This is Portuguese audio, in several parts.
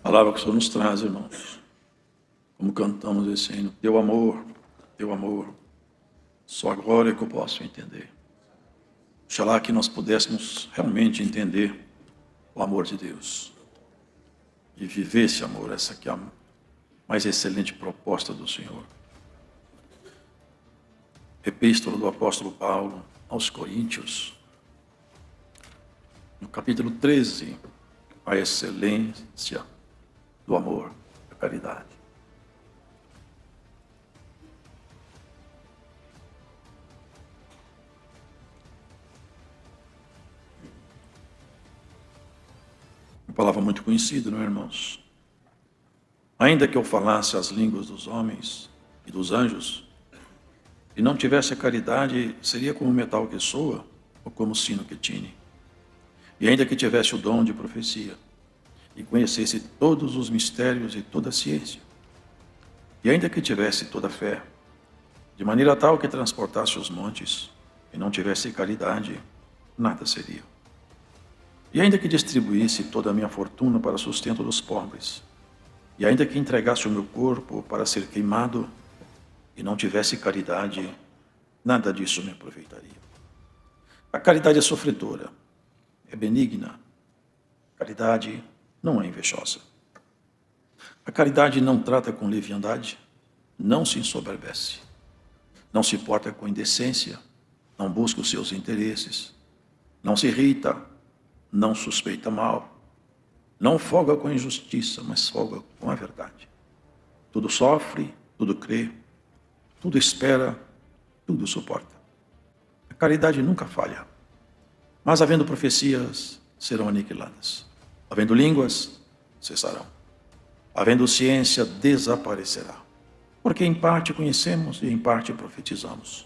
Palavra que o Senhor nos traz, irmãos. Como cantamos esse hino, teu amor, só agora é que eu posso entender. Oxalá que nós pudéssemos realmente entender o amor de Deus e viver esse amor, essa que é a mais excelente proposta do Senhor. Epístola do apóstolo Paulo aos Coríntios, no capítulo 13, a excelência do amor, da caridade. Uma palavra muito conhecida, não é, irmãos? Ainda que eu falasse as línguas dos homens e dos anjos, e não tivesse a caridade, seria como metal que soa, ou como sino que tine. E ainda que tivesse o dom de profecia, e conhecesse todos os mistérios e toda a ciência, e ainda que tivesse toda a fé, de maneira tal que transportasse os montes, e não tivesse caridade, nada seria. E ainda que distribuísse toda a minha fortuna para sustento dos pobres, e ainda que entregasse o meu corpo para ser queimado, e não tivesse caridade, nada disso me aproveitaria. A caridade é sofredora, é benigna. A caridade não é invejosa. A caridade não trata com leviandade, não se ensoberbece, não se porta com indecência, não busca os seus interesses, não se irrita, não suspeita mal, não folga com a injustiça, mas folga com a verdade. Tudo sofre, tudo crê, tudo espera, tudo suporta. A caridade nunca falha. Mas havendo profecias, serão aniquiladas. Havendo línguas, cessarão. Havendo ciência, desaparecerá. Porque em parte conhecemos e em parte profetizamos.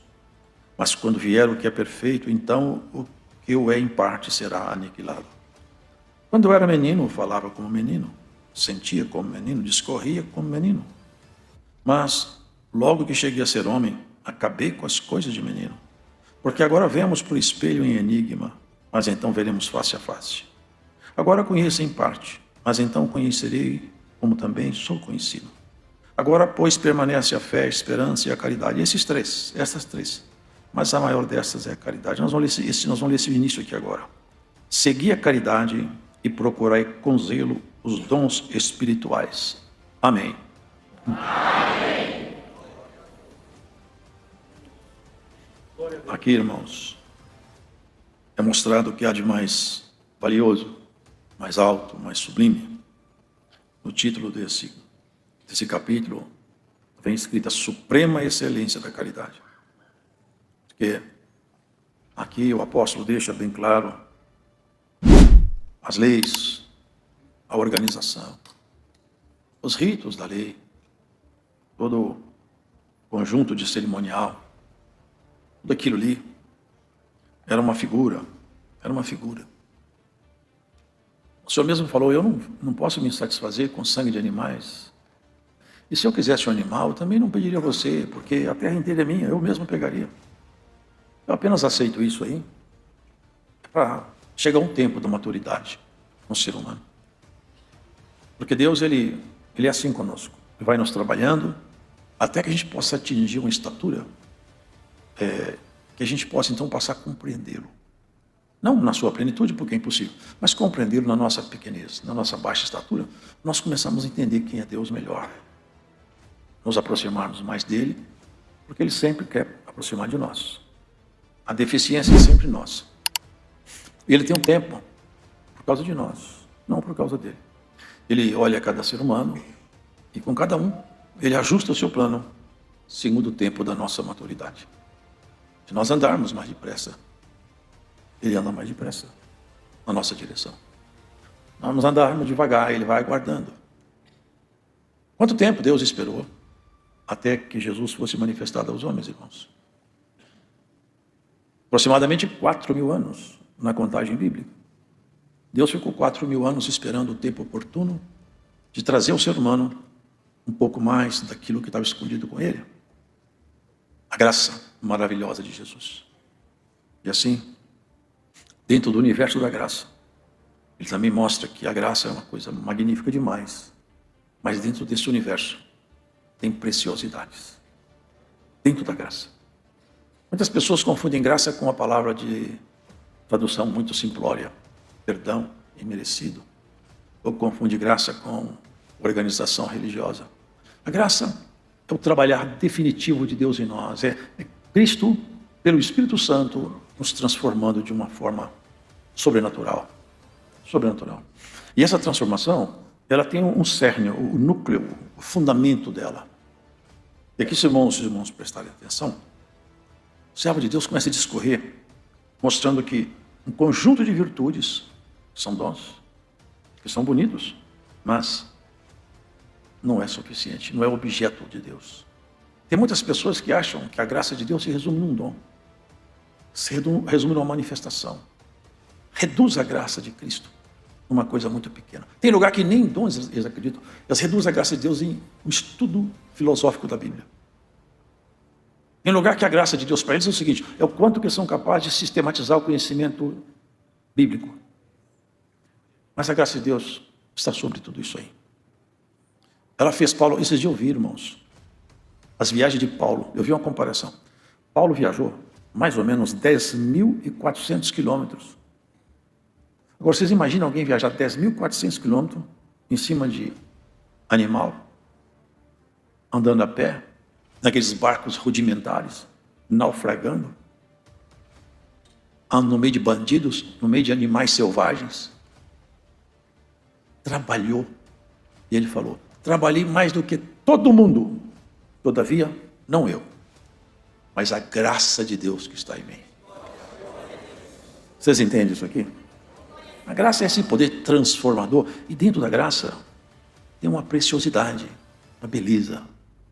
Mas quando vier o que é perfeito, então o que o é em parte será aniquilado. Quando eu era menino, falava como menino, sentia como menino, discorria como menino. Mas logo que cheguei a ser homem, acabei com as coisas de menino. Porque agora vemos por espelho em enigma, mas então veremos face a face. Agora conheço em parte, mas então conhecerei como também sou conhecido. Agora, pois, permanece a fé, a esperança e a caridade. Essas três. Mas a maior dessas é a caridade. Nós vamos ler esse início aqui agora. Segui a caridade e procurai com zelo os dons espirituais. Amém. Amém. Aqui, irmãos, é mostrado o que há de mais valioso, mais alto, mais sublime. No título desse capítulo, vem escrita a suprema excelência da caridade. Porque aqui o apóstolo deixa bem claro as leis, a organização, os ritos da lei, todo o conjunto de cerimonial, tudo aquilo ali era uma figura. O Senhor mesmo falou, eu não posso me satisfazer com sangue de animais. E se eu quisesse um animal, eu também não pediria a você, porque a terra inteira é minha, eu mesmo pegaria. Eu apenas aceito isso aí para chegar um tempo da maturidade no ser humano. Porque Deus, ele é assim conosco. Ele vai nos trabalhando até que a gente possa atingir uma estatura que a gente possa então passar a compreendê-lo. Não na sua plenitude, porque é impossível, mas compreendê-lo na nossa pequenez, na nossa baixa estatura, nós começamos a entender quem é Deus melhor. Nos aproximarmos mais dele, porque ele sempre quer aproximar de nós. A deficiência é sempre nossa. E ele tem um tempo por causa de nós, não por causa dele. Ele olha cada ser humano e com cada um, ele ajusta o seu plano segundo o tempo da nossa maturidade. Se nós andarmos mais depressa, ele anda mais depressa na nossa direção. Nós andarmos devagar, ele vai aguardando. Quanto tempo Deus esperou até que Jesus fosse manifestado aos homens, irmãos? Aproximadamente 4.000 anos na contagem bíblica. Deus ficou 4.000 anos esperando o tempo oportuno de trazer ao ser humano um pouco mais daquilo que estava escondido com ele. A graça maravilhosa de Jesus. E assim, dentro do universo da graça, ele também mostra que a graça é uma coisa magnífica demais. Mas dentro desse universo tem preciosidades. Dentro da graça. Muitas pessoas confundem graça com a palavra de tradução muito simplória. Perdão imerecido. Ou confundem graça com organização religiosa. A graça é o trabalhar definitivo de Deus em nós. É Cristo, pelo Espírito Santo, nos transformando de uma forma sobrenatural. Sobrenatural. E essa transformação, ela tem um cerne, o núcleo, o fundamento dela. E aqui, se os irmãos prestarem atenção, o servo de Deus começa a discorrer, mostrando que um conjunto de virtudes, que são dons, que são bonitos, mas não é suficiente, não é objeto de Deus. Tem muitas pessoas que acham que a graça de Deus se resume num dom, se resume numa manifestação. Reduz a graça de Cristo numa coisa muito pequena. Tem lugar que nem dons eles acreditam, eles reduzem a graça de Deus em um estudo filosófico da Bíblia. Tem lugar que a graça de Deus para eles é o seguinte, é o quanto que eles são capazes de sistematizar o conhecimento bíblico. Mas a graça de Deus está sobre tudo isso aí. Ela fez Paulo, esses dias eu vi, irmãos, as viagens de Paulo, eu vi uma comparação. Paulo viajou mais ou menos 10.400 quilômetros. Agora, vocês imaginam alguém viajar 10.400 quilômetros em cima de animal, andando a pé, naqueles barcos rudimentares, naufragando, no meio de bandidos, no meio de animais selvagens. Trabalhou. E ele falou, trabalhei mais do que todo mundo. Todavia, não eu, mas a graça de Deus que está em mim. Vocês entendem isso aqui? A graça é esse poder transformador. E dentro da graça tem uma preciosidade, uma beleza,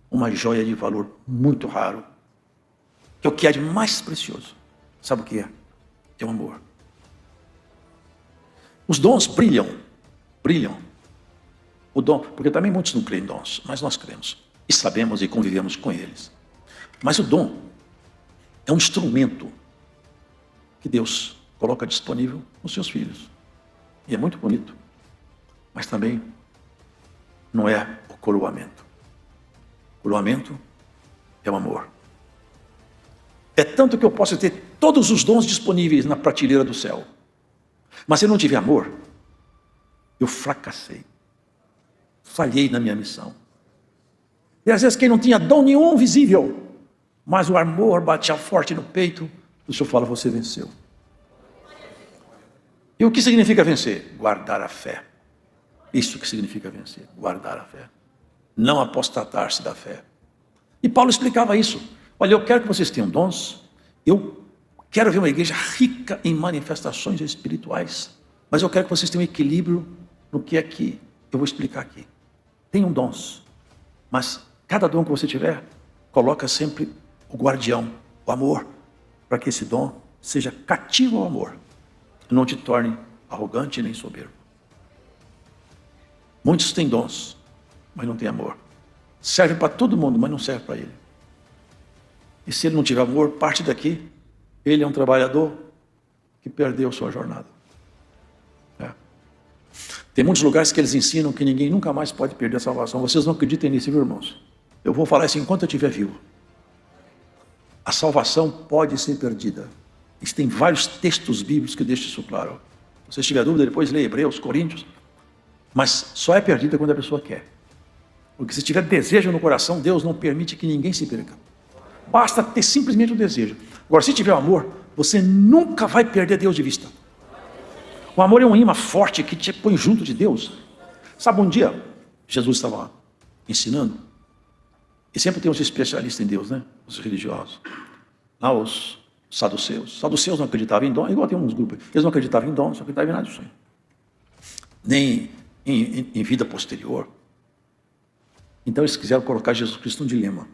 uma joia de valor muito raro. Que é o que há de mais precioso. Sabe o que é? É o amor. Os dons brilham. O dom, porque também muitos não creem em dons, mas nós cremos. E sabemos e convivemos com eles. Mas o dom é um instrumento que Deus coloca disponível nos seus filhos. E é muito bonito. Mas também não é o coroamento. O coroamento é o amor. É tanto que eu posso ter todos os dons disponíveis na prateleira do céu. Mas se eu não tiver amor, eu fracassei. Falhei na minha missão. E às vezes quem não tinha dom nenhum visível, mas o amor batia forte no peito, o Senhor fala, você venceu. E o que significa vencer? Guardar a fé. Isso que significa vencer, guardar a fé. Não apostatar-se da fé. E Paulo explicava isso. Olha, eu quero que vocês tenham dons, eu quero ver uma igreja rica em manifestações espirituais, mas eu quero que vocês tenham equilíbrio no que é que eu vou explicar aqui. Tenham dons, mas cada dom que você tiver, coloca sempre o guardião, o amor, para que esse dom seja cativo ao amor, e não te torne arrogante nem soberbo. Muitos têm dons, mas não têm amor. Serve para todo mundo, mas não serve para ele. E se ele não tiver amor, parte daqui, ele é um trabalhador que perdeu sua jornada. Tem muitos lugares que eles ensinam que ninguém nunca mais pode perder a salvação. Vocês não acreditem nisso, viu, irmãos? Eu vou falar isso enquanto eu estiver vivo. A salvação pode ser perdida. Tem vários textos bíblicos que deixam isso claro. Se você tiver dúvida, depois leia Hebreus, Coríntios. Mas só é perdida quando a pessoa quer. Porque se tiver desejo no coração, Deus não permite que ninguém se perca. Basta ter simplesmente o desejo. Agora, se tiver amor, você nunca vai perder Deus de vista. O amor é um imã forte que te põe junto de Deus. Sabe, um dia, Jesus estava ensinando, e sempre tem uns especialistas em Deus, né? Os religiosos. Lá os saduceus. Os saduceus não acreditavam em dom, igual tem uns grupos. Eles não acreditavam em dom, não acreditavam em nada disso aí. Nem em vida posterior. Então eles quiseram colocar Jesus Cristo num dilema.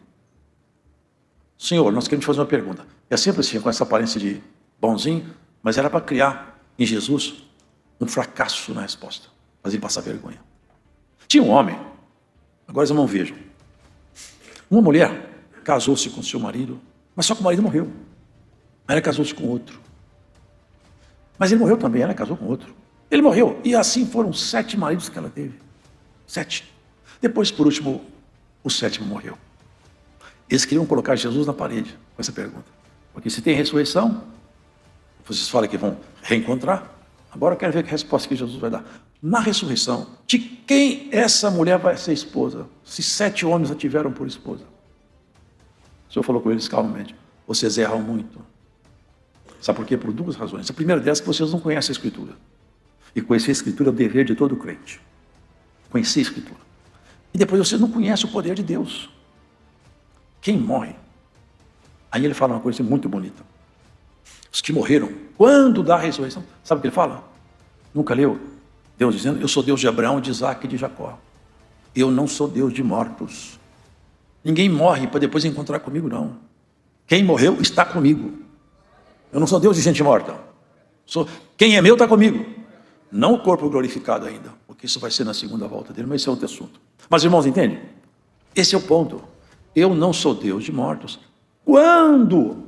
Senhor, nós queremos te fazer uma pergunta. É sempre assim, com essa aparência de bonzinho, mas era para criar em Jesus um fracasso na resposta, fazer ele passar vergonha. Tinha um homem, agora vocês não vejam. Uma mulher casou-se com seu marido, mas só que o marido morreu. Ela casou-se com outro. Mas ele morreu também, ela casou com outro. Ele morreu. E assim foram 7 maridos que ela teve. 7. Depois, por último, o 7º morreu. Eles queriam colocar Jesus na parede com essa pergunta. Porque se tem ressurreição, vocês falam que vão reencontrar. Agora eu quero ver que resposta que Jesus vai dar. Na ressurreição, de quem essa mulher vai ser esposa? Se 7 homens a tiveram por esposa. O Senhor falou com eles calmamente. Vocês erram muito. Sabe por quê? Por 2 razões. A primeira delas é que vocês não conhecem a Escritura. E conhecer a Escritura é o dever de todo crente. Conhecer a Escritura. E depois vocês não conhecem o poder de Deus. Quem morre? Aí ele fala uma coisa muito bonita. Os que morreram, quando dá a ressurreição, sabe o que ele fala? Nunca leu? Deus dizendo, eu sou Deus de Abraão, de Isaac e de Jacó. Eu não sou Deus de mortos. Ninguém morre para depois encontrar comigo, não. Quem morreu está comigo. Eu não sou Deus de gente morta. Quem é meu está comigo. Não o corpo glorificado ainda, porque isso vai ser na segunda volta dele, mas esse é outro assunto. Mas irmãos, entende? Esse é o ponto. Eu não sou Deus de mortos. Quando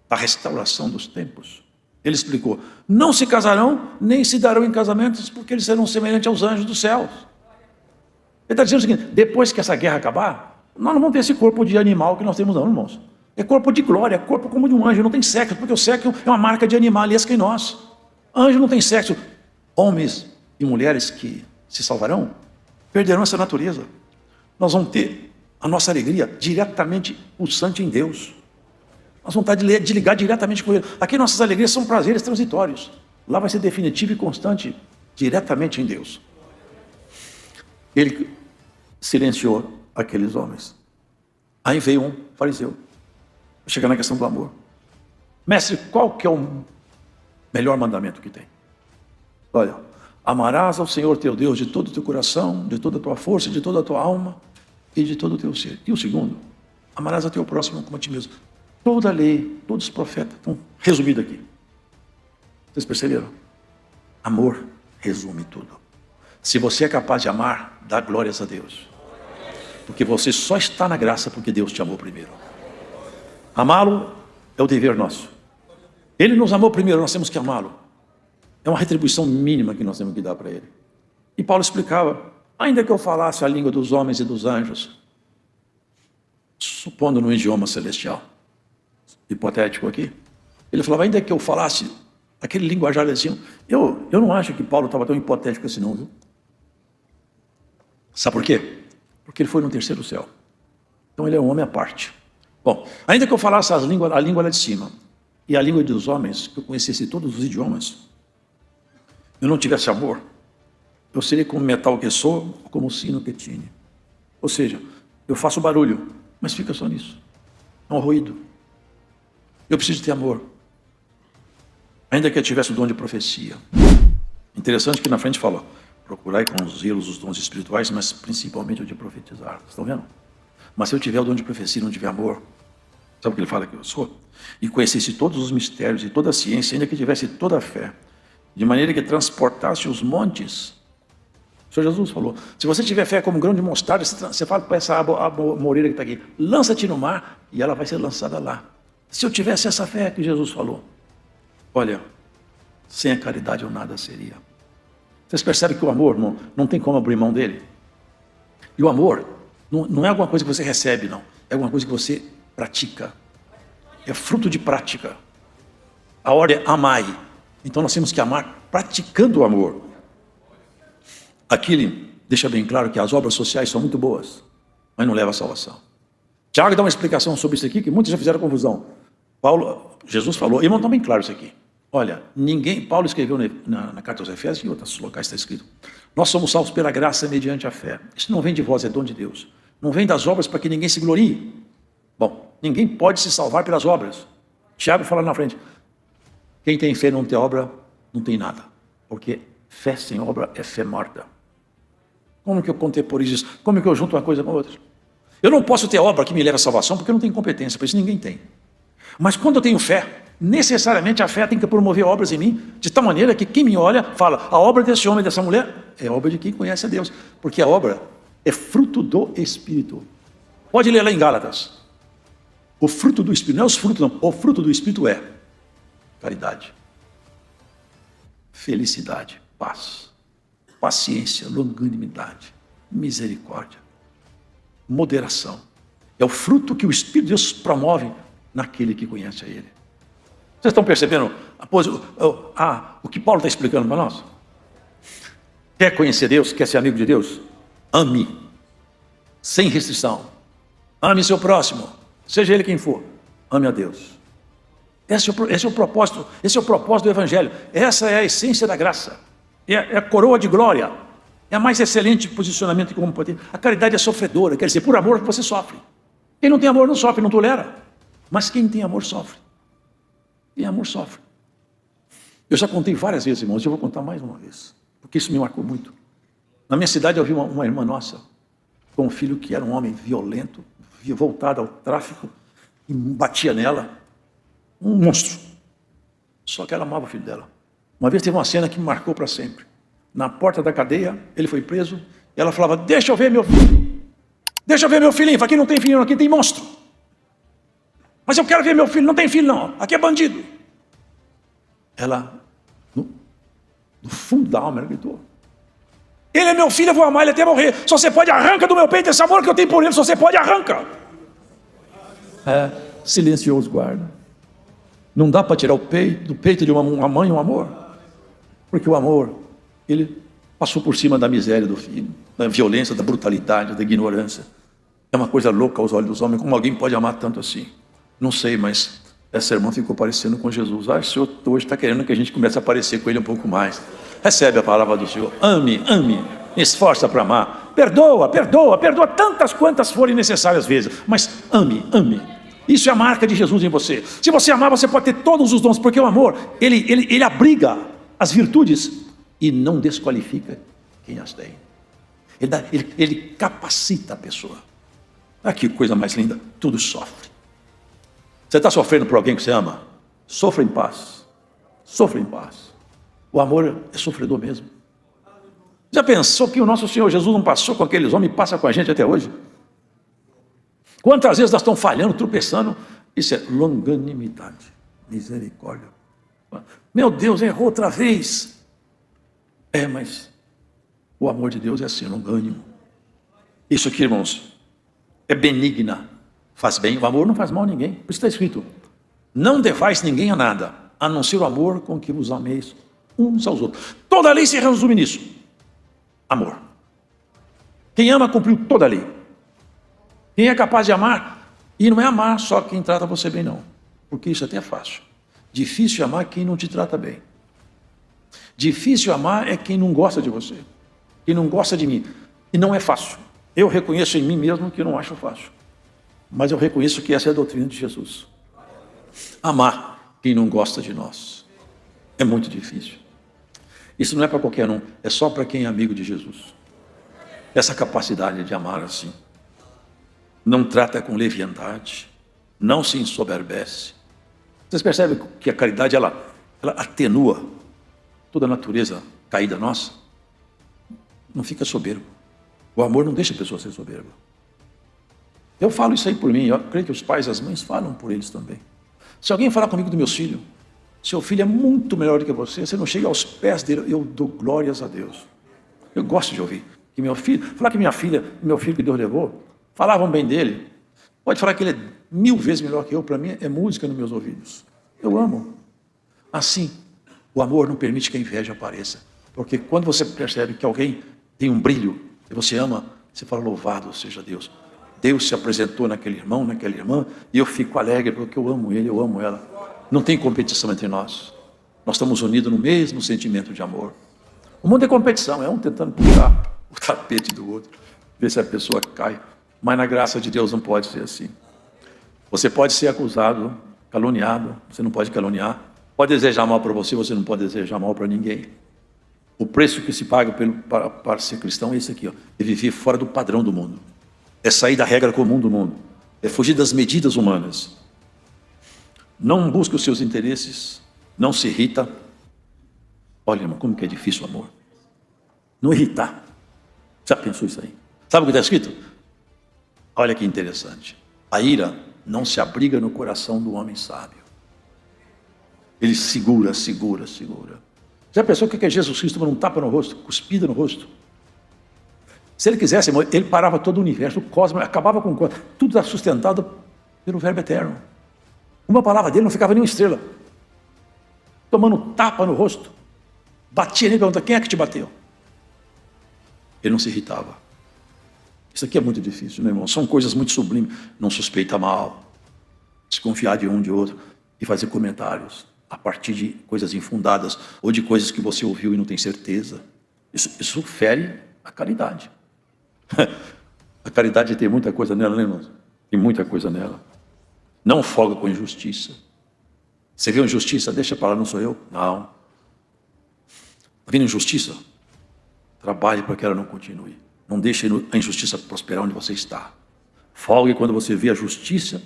a restauração dos tempos, ele explicou, não se casarão, nem se darão em casamentos, porque eles serão semelhantes aos anjos dos céus. Ele está dizendo o seguinte, depois que essa guerra acabar, nós não vamos ter esse corpo de animal que nós temos não, irmãos. É corpo de glória, é corpo como de um anjo, não tem sexo, porque o sexo é uma marca de animalesca em nós. Anjo não tem sexo. Homens e mulheres que se salvarão, perderão essa natureza. Nós vamos ter a nossa alegria diretamente pulsante em Deus. Nós vamos estar de ligar diretamente com Ele. Aqui nossas alegrias são prazeres transitórios. Lá vai ser definitivo e constante, diretamente em Deus. Ele silenciou aqueles homens. Aí veio um fariseu. Chegando na questão do amor. Mestre, qual que é o melhor mandamento que tem? Olha, amarás ao Senhor teu Deus de todo o teu coração, de toda a tua força, de toda a tua alma e de todo o teu ser. E o segundo, amarás a teu próximo como a ti mesmo. Toda a lei, todos os profetas, estão resumidos aqui. Vocês perceberam? Amor resume tudo. Se você é capaz de amar, dá glórias a Deus. Porque você só está na graça porque Deus te amou primeiro. Amá-lo é o dever nosso. Ele nos amou primeiro, nós temos que amá-lo. É uma retribuição mínima que nós temos que dar para ele. E Paulo explicava, ainda que eu falasse a língua dos homens e dos anjos, supondo no idioma celestial, hipotético aqui, ele falava, ainda que eu falasse aquele linguajar assim, eu não acho que Paulo estava tão hipotético assim não, viu? Sabe por quê? Porque ele foi no 3º céu. Então ele é um homem à parte. Bom, ainda que eu falasse a língua lá de cima e a língua dos homens, que eu conhecesse todos os idiomas, eu não tivesse amor, eu seria como metal que sou, ou como sino que tine. Ou seja, eu faço barulho, mas fica só nisso. É um ruído. Eu preciso ter amor. Ainda que eu tivesse o dom de profecia. Interessante que na frente fala, procurai com zelos os dons espirituais, mas principalmente o de profetizar. Vocês estão vendo? Mas se eu tiver o dom de profecia e não tiver amor, sabe o que ele fala que eu sou? E conhecesse todos os mistérios e toda a ciência, ainda que tivesse toda a fé, de maneira que transportasse os montes. O Senhor Jesus falou, se você tiver fé como um grão de mostarda, você fala para essa moreira que está aqui, lança-te no mar e ela vai ser lançada lá. Se eu tivesse essa fé que Jesus falou, olha, sem a caridade eu nada seria. Vocês percebem que o amor não tem como abrir mão dele? E o amor não é alguma coisa que você recebe, não. É alguma coisa que você pratica. É fruto de prática. A ordem é amai. Então nós temos que amar praticando o amor. Aqui ele deixa bem claro que as obras sociais são muito boas, mas não levam à salvação. Tiago dá uma explicação sobre isso aqui, que muitos já fizeram confusão. Jesus falou, irmão, está bem claro isso aqui. Olha, Paulo escreveu na carta aos Efésios, em outros locais está escrito, nós somos salvos pela graça mediante a fé. Isso não vem de vós, é dom de Deus. Não vem das obras para que ninguém se glorie. Bom, ninguém pode se salvar pelas obras. Tiago fala na frente, quem tem fé e não tem obra, não tem nada. Porque fé sem obra é fé morta. Como que eu contemporizo isso? Como que eu junto uma coisa com a outra? Eu não posso ter obra que me leve à salvação, porque eu não tenho competência, para isso ninguém tem. Mas quando eu tenho fé, necessariamente a fé tem que promover obras em mim, de tal maneira que quem me olha fala, a obra desse homem e dessa mulher é obra de quem conhece a Deus, porque a obra é fruto do Espírito. Pode ler lá em Gálatas. O fruto do Espírito, não é os frutos não, o fruto do Espírito é caridade, felicidade, paz, paciência, longanimidade, misericórdia, moderação. É o fruto que o Espírito de Deus promove naquele que conhece a Ele. Vocês estão percebendo o que Paulo está explicando para nós? Quer conhecer Deus? Quer ser amigo de Deus? Ame, sem restrição. Ame seu próximo, seja ele quem for. Ame a Deus. Esse é o propósito do Evangelho. Essa é a essência da graça. É a coroa de glória. É a mais excelente posicionamento como pode ter. A caridade é sofredora, quer dizer, por amor você sofre. Quem não tem amor não sofre, não tolera. Mas quem tem amor sofre. Quem tem amor sofre. Eu já contei várias vezes, irmãos, eu vou contar mais uma vez, porque isso me marcou muito. Na minha cidade eu vi uma irmã nossa, com um filho que era um homem violento, voltado ao tráfico, e batia nela, um monstro. Só que ela amava o filho dela. Uma vez teve uma cena que me marcou para sempre. Na porta da cadeia, ele foi preso, e ela falava, deixa eu ver meu filho. Deixa eu ver meu filhinho, aqui não tem filho, aqui tem monstro. Mas eu quero ver meu filho, não tem filho não, aqui é bandido. Ela, no fundo da alma, ela gritou, ele é meu filho, eu vou amar ele até morrer. Só você pode arrancar do meu peito esse amor que eu tenho por ele, só você pode arrancar. Silencioso guarda. Não dá para tirar do peito de uma mãe um amor. Porque o amor, ele passou por cima da miséria do filho, da violência, da brutalidade, da ignorância. É uma coisa louca aos olhos dos homens, como alguém pode amar tanto assim? Não sei, mas essa irmã ficou parecendo com Jesus. O Senhor hoje está querendo que a gente comece a parecer com Ele um pouco mais. Recebe a palavra do Senhor. Ame, esforça para amar. Perdoa tantas quantas forem necessárias vezes. Mas ame. Isso é a marca de Jesus em você. Se você amar, você pode ter todos os dons, porque o amor, ele abriga as virtudes e não desqualifica quem as tem. Ele capacita a pessoa. Ah, que coisa mais linda. Tudo sofre. Você está sofrendo por alguém que você ama? Sofra em paz. Sofra em paz. O amor é sofredor mesmo. Já pensou que o nosso Senhor Jesus não passou com aqueles homens e passa com a gente até hoje? Quantas vezes nós estamos falhando, tropeçando? Isso é longanimidade, misericórdia. Meu Deus, errou outra vez. Mas o amor de Deus é assim, longânimo. Isso aqui, irmãos, é benigna. Faz bem, o amor não faz mal a ninguém. Por isso está escrito, não devais ninguém a nada, a não ser o amor com que vos ameis uns aos outros. Toda a lei se resume nisso. Amor. Quem ama cumpriu toda a lei. Quem é capaz de amar, e não é amar só quem trata você bem não, porque isso até é fácil. Difícil amar quem não te trata bem. Difícil amar é quem não gosta de você, quem não gosta de mim, e não é fácil. Eu reconheço em mim mesmo que eu não acho fácil, mas eu reconheço que essa é a doutrina de Jesus. Amar quem não gosta de nós é muito difícil. Isso não é para qualquer um, é só para quem é amigo de Jesus. Essa capacidade de amar assim. Não trata com leviandade, não se ensoberbece. Vocês percebem que a caridade, ela atenua toda a natureza caída nossa? Não fica soberbo. O amor não deixa a pessoa ser soberba. Eu falo isso aí por mim, eu creio que os pais e as mães falam por eles também. Se alguém falar comigo do meu filho, seu filho é muito melhor do que você não chega aos pés dele, eu dou glórias a Deus. Eu gosto de ouvir que meu filho, falar que minha filha, meu filho que Deus levou, falavam bem dele. Pode falar que ele é 1000 vezes melhor que eu, para mim é música nos meus ouvidos. Eu amo. Assim, o amor não permite que a inveja apareça. Porque quando você percebe que alguém tem um brilho, e você ama, você fala, louvado seja Deus. Deus se apresentou naquele irmão, naquela irmã, e eu fico alegre porque eu amo ele, eu amo ela. Não tem competição entre nós. Nós estamos unidos no mesmo sentimento de amor. O mundo é competição, é um tentando puxar o tapete do outro, ver se a pessoa cai. Mas na graça de Deus não pode ser assim. Você pode ser acusado, caluniado, você não pode caluniar. Pode desejar mal para você, você não pode desejar mal para ninguém. O preço que se paga para ser cristão é esse aqui, ó, é viver fora do padrão do mundo. É sair da regra comum do mundo. É fugir das medidas humanas. Não busca os seus interesses, não se irrita. Olha, irmão, como que é difícil o amor. Não irritar. Já pensou isso aí? Sabe o que está escrito? Olha que interessante. A ira não se abriga no coração do homem sábio. Ele segura. Já pensou o que é Jesus Cristo tomando um tapa no rosto, cuspida no rosto? Se ele quisesse, ele parava todo o universo, o cosmos, acabava com o cosmos. Tudo está sustentado pelo Verbo eterno. Uma palavra dele não ficava nenhuma estrela. Tomando um tapa no rosto. Batia nele e perguntava, quem é que te bateu? Ele não se irritava. Isso aqui é muito difícil, meu irmão. São coisas muito sublimes. Não suspeita mal. Desconfiar de um, de outro. E fazer comentários a partir de coisas infundadas ou de coisas que você ouviu e não tem certeza. Isso fere a caridade. A caridade tem muita coisa nela, né, irmãos? Tem muita coisa nela. Não folga com injustiça. Você viu injustiça? Deixa para lá, não sou eu. Não. Está vendo injustiça? Trabalhe para que ela não continue. Não deixe a injustiça prosperar onde você está. Folgue quando você vê a justiça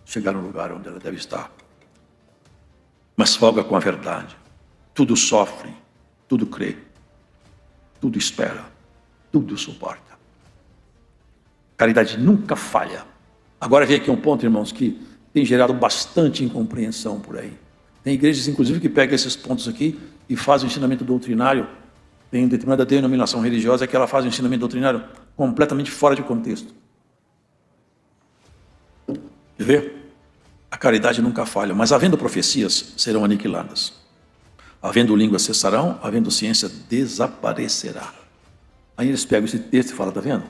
chegar no lugar onde ela deve estar. Mas folga com a verdade. Tudo sofre, tudo crê, tudo espera, tudo suporta. Caridade nunca falha. Agora vem aqui um ponto, irmãos, que tem gerado bastante incompreensão por aí. Tem igrejas, inclusive, que pegam esses pontos aqui e fazem o ensinamento doutrinário. Tem determinada denominação religiosa que ela faz o ensinamento doutrinário completamente fora de contexto. Quer ver? A caridade nunca falha, mas havendo profecias, serão aniquiladas. Havendo línguas, cessarão, havendo ciência, desaparecerá. Aí eles pegam esse texto e falam, está vendo?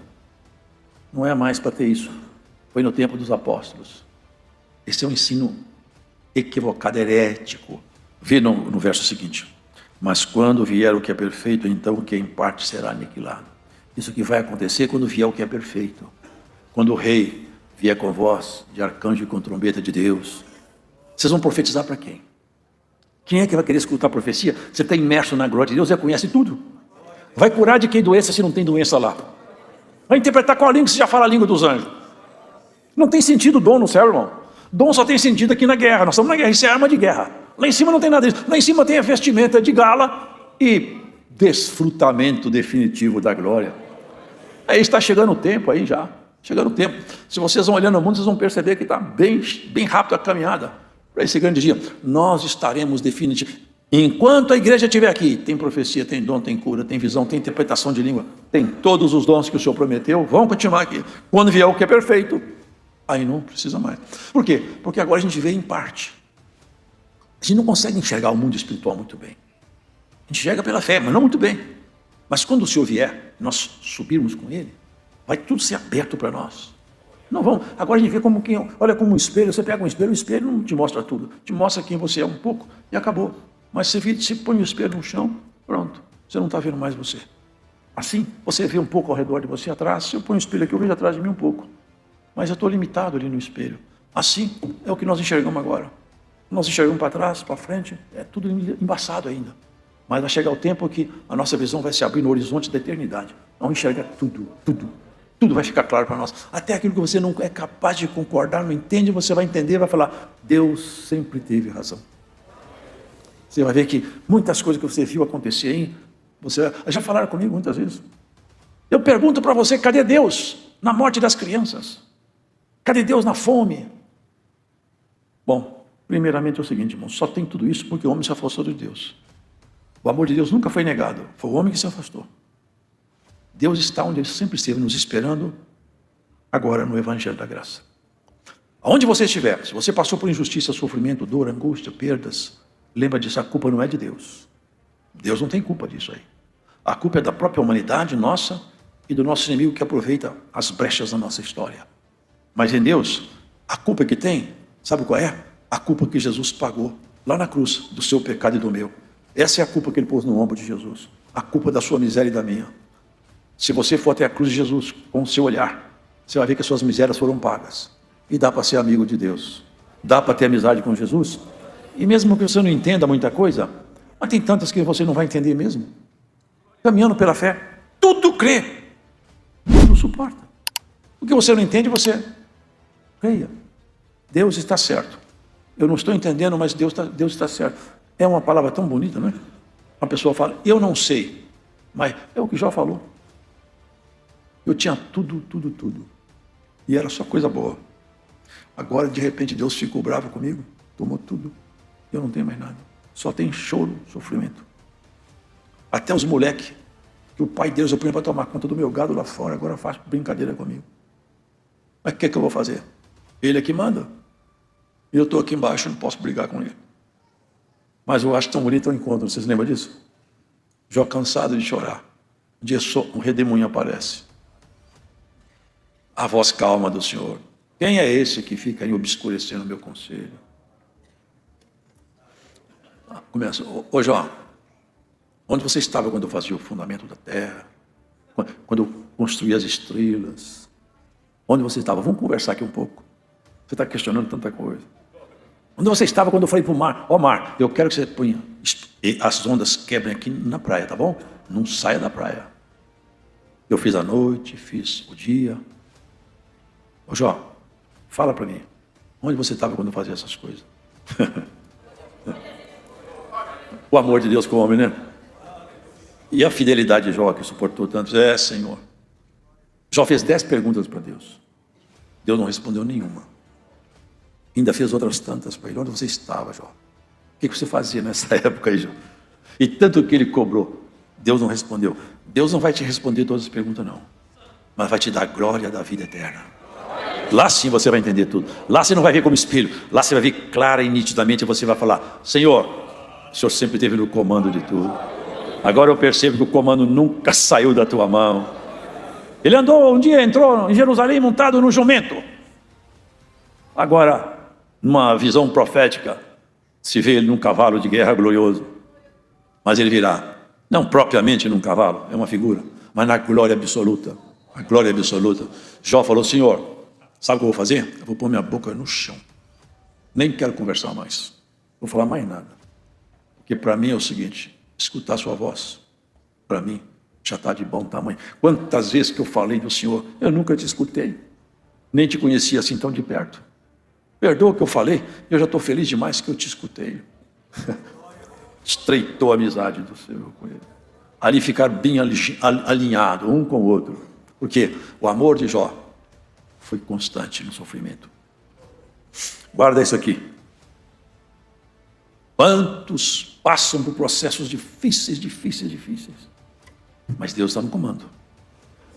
Não é mais para ter isso. Foi no tempo dos apóstolos. Esse é um ensino equivocado, herético. Vê no verso seguinte. Mas quando vier o que é perfeito, então o que é em parte será aniquilado. Isso que vai acontecer quando vier o que é perfeito. Quando o rei vier com voz de arcanjo e com trombeta de Deus. Vocês vão profetizar para quem? Quem é que vai querer escutar a profecia? Você está imerso na glória de Deus, já conhece tudo. Vai curar de quem doença se não tem doença lá? Vai interpretar qual a língua se já fala a língua dos anjos? Não tem sentido dom no céu, irmão. Dom só tem sentido aqui na guerra. Nós estamos na guerra, isso é arma de guerra. Lá em cima não tem nada disso. Lá em cima tem a vestimenta de gala e desfrutamento definitivo da glória. Aí está chegando o tempo aí já. Chegando o tempo. Se vocês vão olhando o mundo, vocês vão perceber que está bem rápido a caminhada para esse grande dia. Nós estaremos definitivamente. Enquanto a igreja estiver aqui, tem profecia, tem dom, tem cura, tem visão, tem interpretação de língua, tem todos os dons que o Senhor prometeu, vão continuar aqui. Quando vier o que é perfeito, aí não precisa mais. Por quê? Porque agora a gente vê em parte. A gente não consegue enxergar o mundo espiritual muito bem. A gente enxerga pela fé, mas não muito bem. Mas quando o Senhor vier, nós subirmos com Ele, vai tudo ser aberto para nós. Não vamos. Agora a gente vê como quem olha como um espelho. Você pega um espelho, o espelho não te mostra tudo. Te mostra quem você é um pouco e acabou. Mas você põe o espelho no chão, pronto. Você não está vendo mais você. Assim, você vê um pouco ao redor de você atrás. Se eu ponho o espelho aqui, eu vejo atrás de mim um pouco. Mas eu estou limitado ali no espelho. Assim é o que nós enxergamos agora. Nós enxergamos para trás, para frente, é tudo embaçado ainda. Mas vai chegar o tempo que a nossa visão vai se abrir no horizonte da eternidade. Vamos enxergar tudo. Tudo vai ficar claro para nós. Até aquilo que você não é capaz de concordar, não entende, você vai entender, vai falar, Deus sempre teve razão. Você vai ver que muitas coisas que você viu acontecer aí, já falaram comigo muitas vezes. Eu pergunto para você, cadê Deus na morte das crianças? Cadê Deus na fome? Bom, primeiramente é o seguinte, irmão, só tem tudo isso porque o homem se afastou de Deus. O amor de Deus nunca foi negado, foi o homem que se afastou. Deus está onde Ele sempre esteve, nos esperando, agora no Evangelho da Graça. Aonde você estiver, se você passou por injustiça, sofrimento, dor, angústia, perdas, lembra disso, a culpa não é de Deus. Deus não tem culpa disso aí. A culpa é da própria humanidade nossa e do nosso inimigo que aproveita as brechas da nossa história. Mas em Deus, a culpa que tem, sabe qual é? A culpa que Jesus pagou lá na cruz, do seu pecado e do meu. Essa é a culpa que Ele pôs no ombro de Jesus. A culpa da sua miséria e da minha. Se você for até a cruz de Jesus com o seu olhar, você vai ver que as suas misérias foram pagas. E dá para ser amigo de Deus. Dá para ter amizade com Jesus. E mesmo que você não entenda muita coisa, mas tem tantas que você não vai entender mesmo. Caminhando pela fé, tudo crê, tudo suporta. O que você não entende, você creia. Deus está certo. Eu não estou entendendo, mas Deus está certo. É uma palavra tão bonita, não é? Uma pessoa fala, eu não sei, mas é o que Jó falou. Eu tinha tudo. E era só coisa boa. Agora, de repente, Deus ficou bravo comigo, tomou tudo. Eu não tenho mais nada. Só tem choro, sofrimento. Até os moleques, que o pai deles eu punha para tomar conta do meu gado lá fora, agora faz brincadeira comigo. Mas o que eu vou fazer? Ele é que manda. E eu estou aqui embaixo, não posso brigar com ele. Mas eu acho tão bonito o encontro, vocês lembram disso? Jó cansado de chorar. Um dia um redemoinho aparece. A voz calma do Senhor. Quem é esse que fica aí obscurecendo o meu conselho? Começa. Ô Jó, onde você estava quando eu fazia o fundamento da terra? Quando eu construía as estrelas? Onde você estava? Vamos conversar aqui um pouco. Você está questionando tanta coisa. Onde você estava quando eu falei para o mar? Ó mar, eu quero que você ponha as ondas quebrem aqui na praia, tá bom? Não saia da praia. Eu fiz a noite, fiz o dia. Ô Jó, fala para mim. Onde você estava quando eu fazia essas coisas? O amor de Deus com o homem, né? E a fidelidade de Jó, que suportou tanto. Senhor. Jó fez 10 perguntas para Deus. Deus não respondeu nenhuma. Ainda fez outras tantas para ele. Onde você estava, Jó? O que você fazia nessa época aí, Jó? E tanto que ele cobrou. Deus não respondeu. Deus não vai te responder todas as perguntas, não. Mas vai te dar a glória da vida eterna. Lá sim você vai entender tudo. Lá você não vai ver como espelho. Lá você vai ver clara e nitidamente. E você vai falar: Senhor, o Senhor sempre esteve no comando de tudo. Agora eu percebo que o comando nunca saiu da tua mão. Ele andou um dia, entrou em Jerusalém montado no jumento. Agora, numa visão profética, se vê ele num cavalo de guerra glorioso. Mas ele virá, não propriamente num cavalo, é uma figura, mas na glória absoluta. A glória absoluta. Jó falou: Senhor, sabe o que eu vou fazer? Eu vou pôr minha boca no chão. Nem quero conversar mais. Não vou falar mais nada. Porque para mim é o seguinte: escutar sua voz, para mim, já está de bom tamanho. Quantas vezes que eu falei do Senhor, eu nunca te escutei, nem te conhecia assim tão de perto. Perdoa o que eu falei, eu já estou feliz demais que eu te escutei. Estreitou a amizade do Senhor com ele. Ali ficar bem alinhado um com o outro. Porque o amor de Jó foi constante no sofrimento. Guarda isso aqui. Quantos passam por processos difíceis, mas Deus está no comando.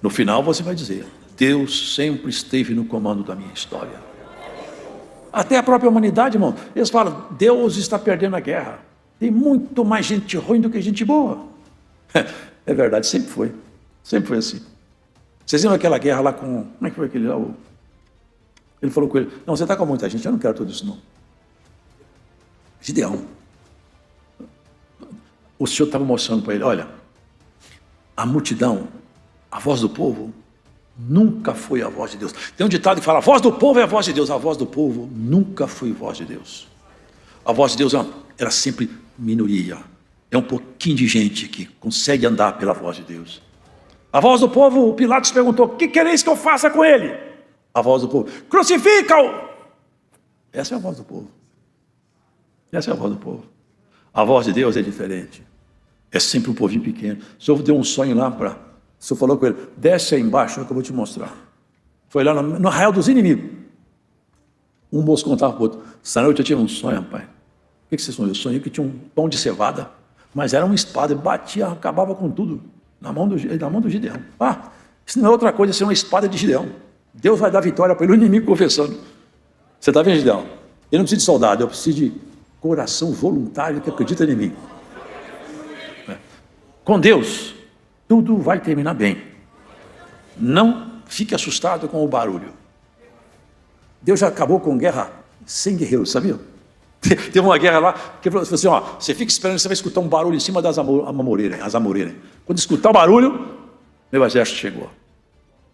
No final você vai dizer: Deus sempre esteve no comando da minha história. Até a própria humanidade, irmão, eles falam: Deus está perdendo a guerra. Tem muito mais gente ruim do que gente boa. É verdade, sempre foi. Sempre foi assim. Vocês viram aquela guerra lá com... Como é que foi aquele lá? Ele falou com ele: não, você está com muita gente, eu não quero tudo isso não. Gideão. O Senhor estava mostrando para ele: olha, a multidão, a voz do povo, nunca foi a voz de Deus. Tem um ditado que fala: a voz do povo é a voz de Deus. A voz do povo nunca foi voz de Deus. A voz de Deus era sempre minoria. É um pouquinho de gente que consegue andar pela voz de Deus. A voz do povo, Pilatos perguntou: o que quereis que eu faça com ele? A voz do povo: crucifica-o! Essa é a voz do povo. Essa é a voz do povo. A voz de Deus é diferente. É sempre um povinho pequeno. O Senhor deu um sonho lá para... O Senhor falou com ele: desce aí embaixo, é o que eu vou te mostrar. Foi lá no arraial dos inimigos. Um moço contava para o outro: essa noite eu tive um sonho, rapaz. O que você sonhou? Eu sonhei que tinha um pão de cevada, mas era uma espada, batia, acabava com tudo, na mão do Gideão. Isso não é outra coisa, isso é uma espada de Gideão. Deus vai dar vitória para ele, o inimigo confessando. Você está vendo, Gideão? Eu não preciso de soldado, eu preciso de coração voluntário que acredita em mim. Com Deus, tudo vai terminar bem. Não fique assustado com o barulho. Deus já acabou com guerra sem guerreiros, sabia? Teve uma guerra lá, que falou assim: ó, você fica esperando, você vai escutar um barulho em cima das amoreiras. Quando escutar o barulho, meu exército chegou.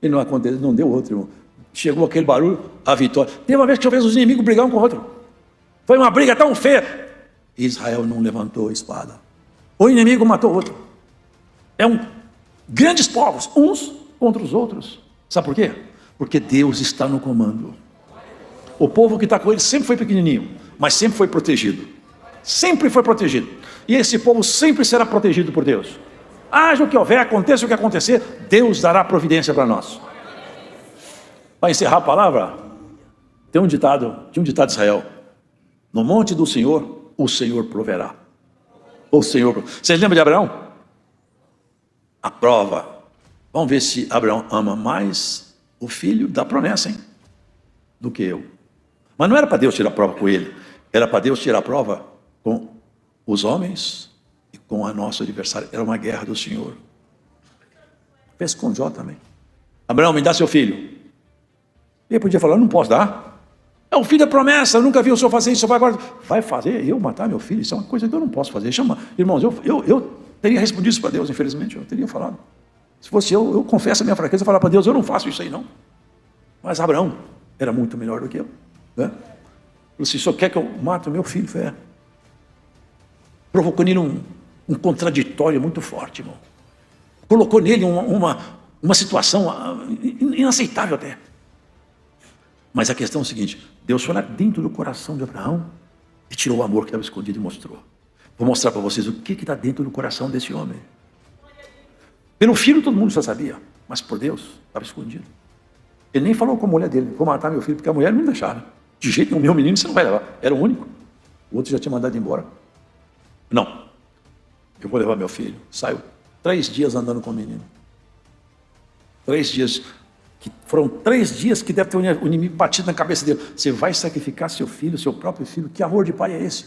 E não aconteceu, não deu outro, irmão. Chegou aquele barulho, a vitória. Teve uma vez que eu vejo os inimigos brigar um com o outro. Foi uma briga tão feia. Israel não levantou a espada. O inimigo matou o outro. Grandes povos, uns contra os outros. Sabe por quê? Porque Deus está no comando. O povo que está com ele sempre foi pequenininho, mas sempre foi protegido. Sempre foi protegido. E esse povo sempre será protegido por Deus. Haja o que houver, aconteça o que acontecer, Deus dará providência para nós. Para encerrar a palavra, tinha um ditado de Israel: no monte do Senhor, o Senhor proverá. O Senhor. Vocês lembram de Abraão? A prova. Vamos ver se Abraão ama mais o filho da promessa, hein, do que eu. Mas não era para Deus tirar a prova com ele. Era para Deus tirar a prova com os homens e com a nosso adversário. Era uma guerra do Senhor. Fez com Jó também. Abraão, me dá seu filho. Ele podia falar, não posso dar. É o filho da promessa, eu nunca vi o senhor fazer isso. Vai agora, vai fazer eu matar meu filho? Isso é uma coisa que eu não posso fazer. Chama, irmãos, eu teria respondido isso para Deus, infelizmente, eu teria falado. Se fosse eu confesso a minha fraqueza e falar para Deus, eu não faço isso aí não. Mas Abraão era muito melhor do que eu. Né? Ele disse, o senhor quer que eu mate o meu filho? Foi, provocou nele um contraditório muito forte, irmão. Colocou nele uma situação inaceitável até. Mas a questão é o seguinte, Deus foi lá dentro do coração de Abraão e tirou o amor que estava escondido e mostrou. Vou mostrar para vocês o que está dentro do coração desse homem. Pelo filho todo mundo já sabia, mas por Deus estava escondido. Ele nem falou com a mulher dele, vou matar meu filho, porque a mulher não deixava. De jeito nenhum, meu menino você não vai levar. Era o único. O outro já tinha mandado embora. Não, eu vou levar meu filho. Saiu 3 dias andando com o menino. 3 dias, foram 3 dias que deve ter o inimigo batido na cabeça dele. Você vai sacrificar seu filho, seu próprio filho? Que amor de pai é esse?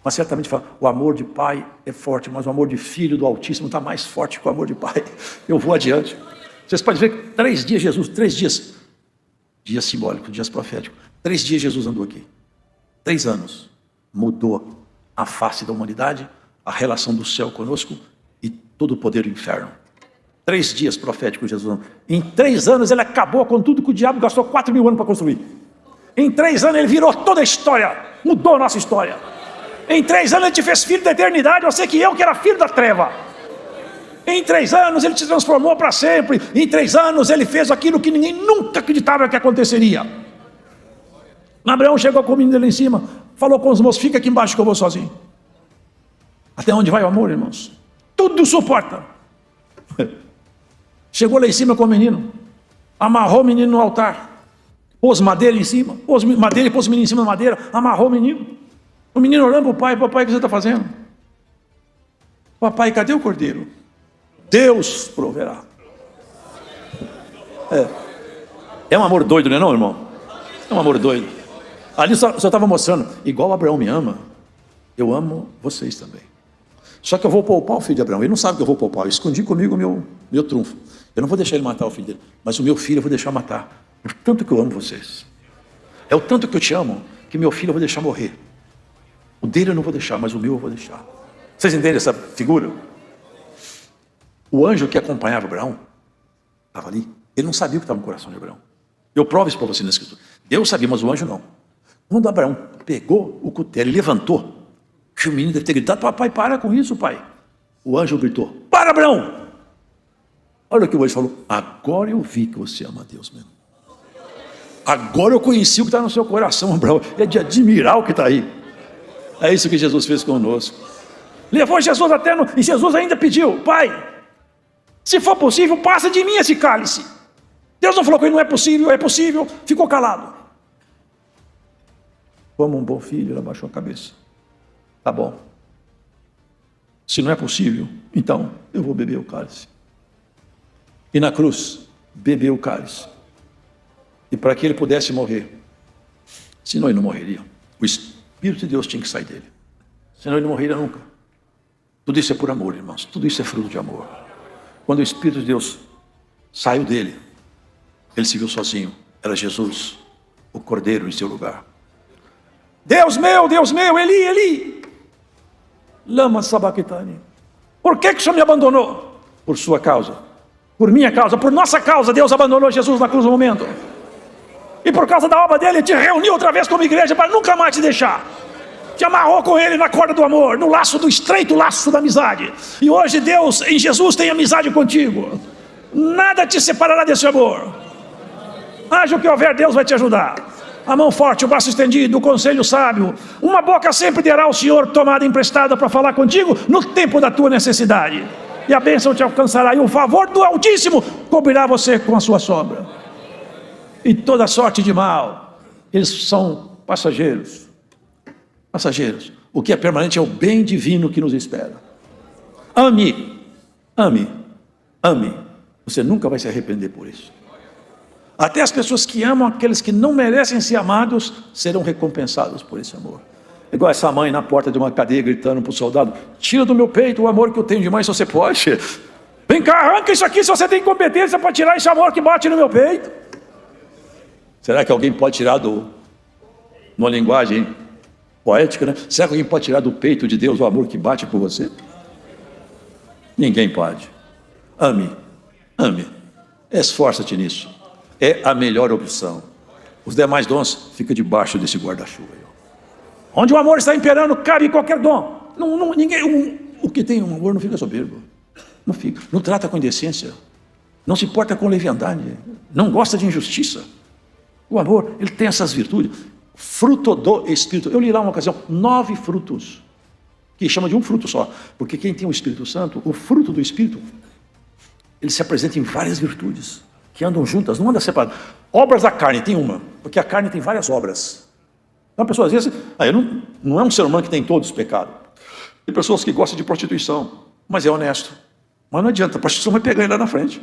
Mas certamente fala, o amor de pai é forte, mas o amor de filho do Altíssimo está mais forte que o amor de pai. Eu vou adiante. Vocês podem ver que 3 dias Jesus, 3 dias, dias simbólicos, dias proféticos, 3 dias Jesus andou aqui. 3 anos, mudou a face da humanidade, a relação do céu conosco e todo o poder do inferno. 3 dias proféticos Jesus andou. Em 3 anos ele acabou com tudo que o diabo gastou 4.000 anos para construir. Em 3 anos ele virou toda a história, mudou a nossa história. Em 3 anos ele te fez filho da eternidade, você que era filho da treva. Em 3 anos ele te transformou para sempre. Em 3 anos ele fez aquilo que ninguém nunca acreditava que aconteceria. Abraão chegou com o menino lá em cima, falou com os moços, fica aqui embaixo que eu vou sozinho. Até onde vai o amor, irmãos? Tudo suporta. Chegou lá em cima com o menino, amarrou o menino no altar, pôs madeira em cima, pôs madeira e pôs o menino em cima da madeira, amarrou o menino. O menino olhando para o pai, papai, o que você está fazendo? Papai, cadê o cordeiro? Deus proverá. É um amor doido, não é não, irmão? É um amor doido. Ali só estava mostrando, igual Abraão me ama, eu amo vocês também. Só que eu vou poupar o filho de Abraão. Ele não sabe que eu vou poupar. Eu escondi comigo o meu trunfo. Eu não vou deixar ele matar o filho dele, mas o meu filho eu vou deixar matar. O tanto que eu amo vocês. É o tanto que eu te amo, que meu filho eu vou deixar morrer. O dele eu não vou deixar, mas o meu eu vou deixar. Vocês entendem essa figura? O anjo que acompanhava Abraão estava ali. Ele não sabia o que estava no coração de Abraão. Eu provo isso para você na escritura. Deus sabia, mas o anjo não. Quando Abraão pegou o cutelo e levantou, o menino deve ter gritado, papai, para com isso, pai. O anjo gritou, para, Abraão! Olha o que o anjo falou, agora eu vi que você ama a Deus mesmo. Agora eu conheci o que está no seu coração, Abraão. É de admirar o que está aí. É isso que Jesus fez conosco. Levou Jesus até e Jesus ainda pediu, pai, se for possível, passa de mim esse cálice. Deus não falou que não é possível, é possível. Ficou calado. Como um bom filho, ele abaixou a cabeça. Tá bom. Se não é possível, então eu vou beber o cálice. E na cruz, bebeu o cálice. E para que ele pudesse morrer, senão ele não morreria. O Espírito de Deus tinha que sair dele. Senão ele não morreria nunca. Tudo isso é por amor, irmãos. Tudo isso é fruto de amor. Quando o Espírito de Deus saiu dele, ele se viu sozinho. Era Jesus, o Cordeiro em seu lugar. Deus meu, Eli, Eli, lama sabachthani. Por que o Senhor me abandonou? Por sua causa, por minha causa, por nossa causa. Deus abandonou Jesus na cruz no momento. E por causa da obra dele, te reuniu outra vez como igreja para nunca mais te deixar. Te amarrou com ele na corda do amor, no laço do estreito laço da amizade. E hoje Deus em Jesus tem amizade contigo. Nada te separará desse amor. Haja o que houver, Deus vai te ajudar. A mão forte, o braço estendido, o conselho sábio. Uma boca sempre terá ao Senhor tomada emprestada para falar contigo no tempo da tua necessidade. E a bênção te alcançará, e o favor do Altíssimo cobrirá você com a sua sombra. E toda sorte de mal, eles são passageiros. Passageiros. O que é permanente é o bem divino que nos espera. Ame, ame, Ame. Você nunca vai se arrepender por isso. Até as pessoas que amam aqueles que não merecem ser amados serão recompensados por esse amor. Igual essa mãe na porta de uma cadeia gritando para o soldado: tira do meu peito o amor que eu tenho de mãe, se você pode. Vem cá, arranca isso aqui se você tem competência para tirar esse amor que bate no meu peito. Será que alguém pode tirar numa linguagem poética, né? Será que alguém pode tirar do peito de Deus o amor que bate por você? Ninguém pode. Ame, ame, esforça-te nisso. É a melhor opção. Os demais dons ficam debaixo desse guarda-chuva. Onde o amor está imperando, cabe qualquer dom. O que tem um amor não fica soberbo. Não fica. Não trata com indecência. Não se porta com leviandade. Não gosta de injustiça. O amor, ele tem essas virtudes. Fruto do Espírito. Eu li lá uma ocasião 9 frutos, que chama de um fruto só. Porque quem tem o Espírito Santo, o fruto do Espírito, ele se apresenta em várias virtudes, que andam juntas, não anda separado. Obras da carne, tem uma, porque a carne tem várias obras. Então a pessoa às vezes, não é um ser humano que tem todos os pecados. Tem pessoas que gostam de prostituição, mas é honesto. Mas não adianta, a prostituição vai pegar ele lá na frente.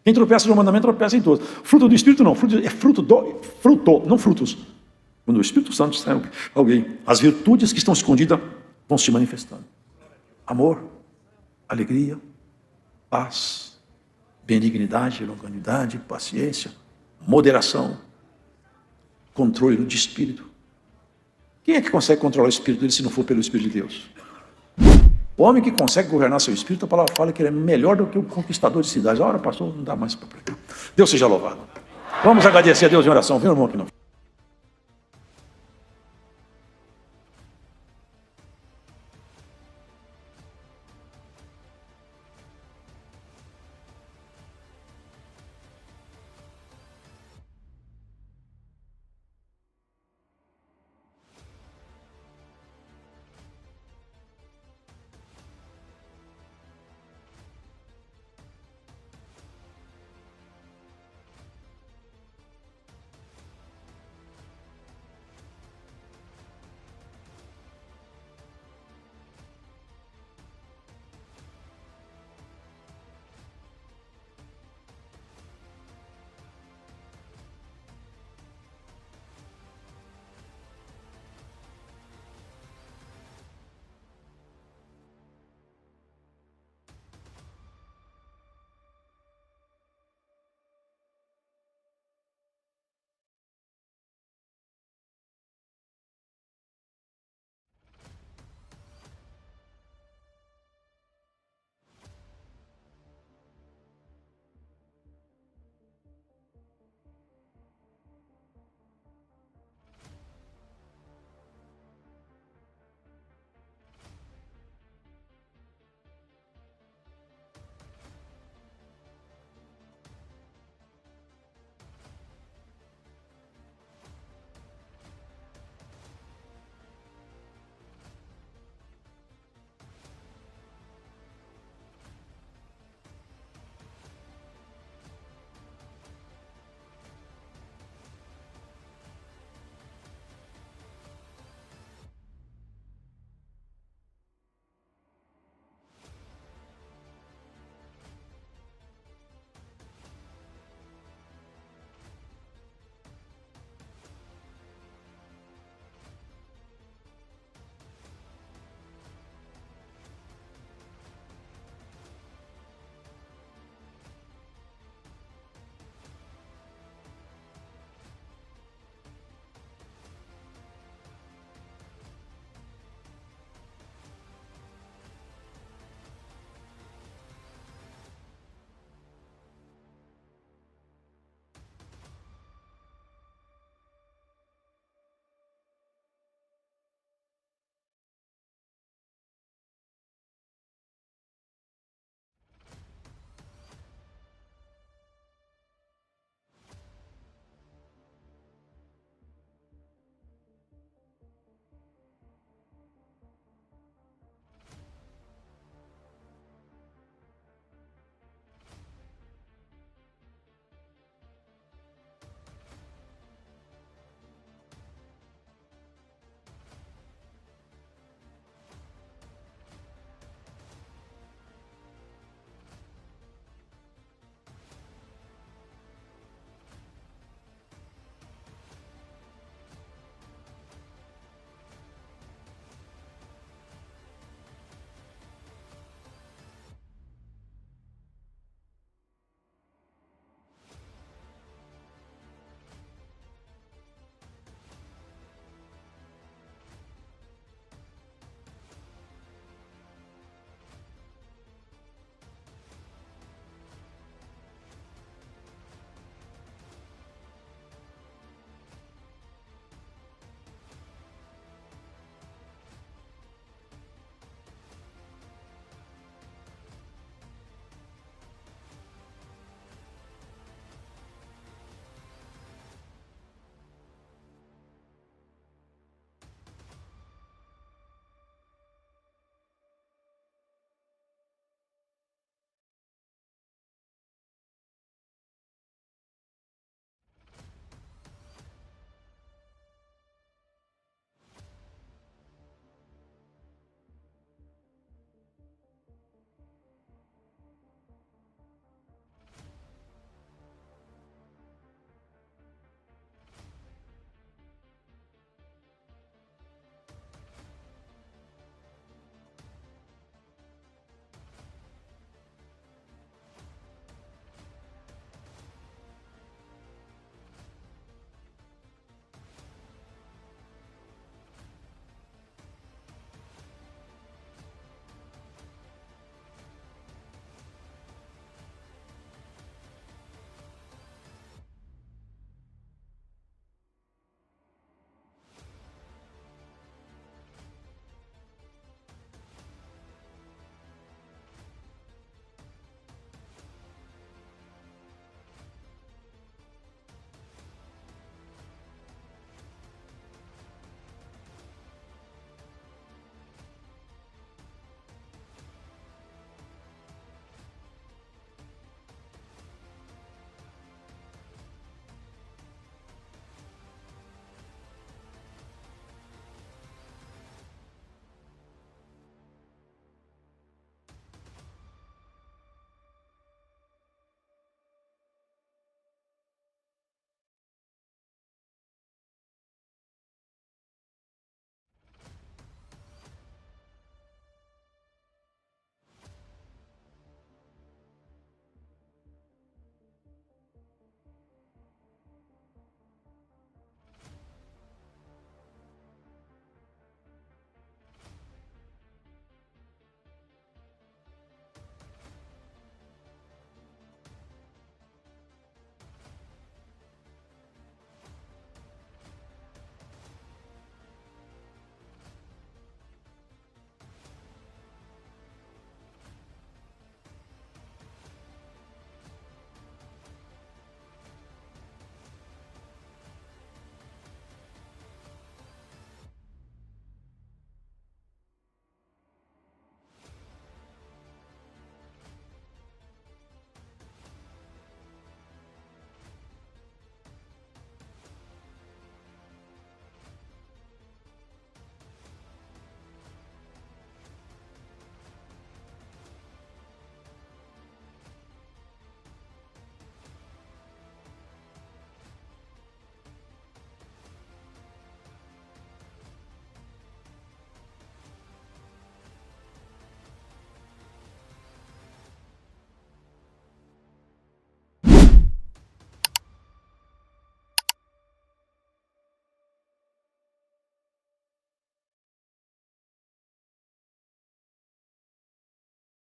Quem tropeça no mandamento, tropeça em todos. Fruto do Espírito não, é fruto, não frutos. Quando o Espírito Santo está em alguém, as virtudes que estão escondidas vão se manifestando. Amor, alegria, paz, benignidade, longanimidade, paciência, moderação, controle de espírito. Quem é que consegue controlar o espírito dele se não for pelo Espírito de Deus? O homem que consegue governar seu espírito, a palavra fala que ele é melhor do que o conquistador de cidades. A hora passou, não dá mais para pregar. Deus seja louvado. Vamos agradecer a Deus em oração, viu, irmão? Que não.